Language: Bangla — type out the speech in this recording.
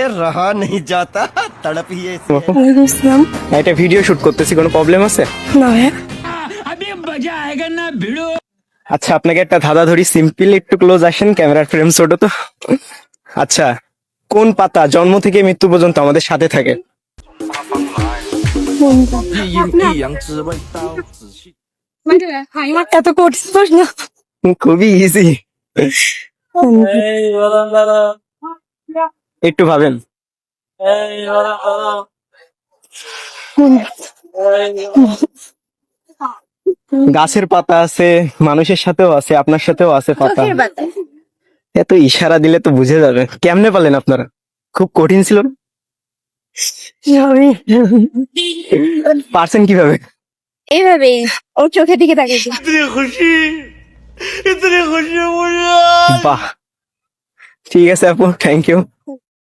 रहा नहीं जाता तड़प ही ऐसी है। ওয়ালাইকুম আসসালাম। এটা ভিডিও শুট করতেছি, কোনো প্রবলেম আছে? না ভাইয়া। আচ্ছা, আপনাকে একটা ধাঁধা ধরি, সিম্পল, একটু ক্লোজ আসেন, ক্যামেরার ফ্রেম ছোট তো। আচ্ছা, কোন পাতা জন্ম থেকে মৃত্যু পর্যন্ত আমাদের সাথে থাকে? এত কঠিন প্রশ্ন। খুবই ইজি, একটু ভাবেন। গাছের পাতা আছে, মানুষের সাথেও আছে, আপনার সাথেও আছে পাতা। এত ইশারা দিলে তো বুঝে যাবে। কেমনে পারলেন আপনারা? খুব কঠিন ছিল না? পারছেন কিভাবে? এইভাবেই ওর চোখের দিকে তাকিয়েছি। বাহ, ঠিক আছে আপু, থ্যাংক ইউ।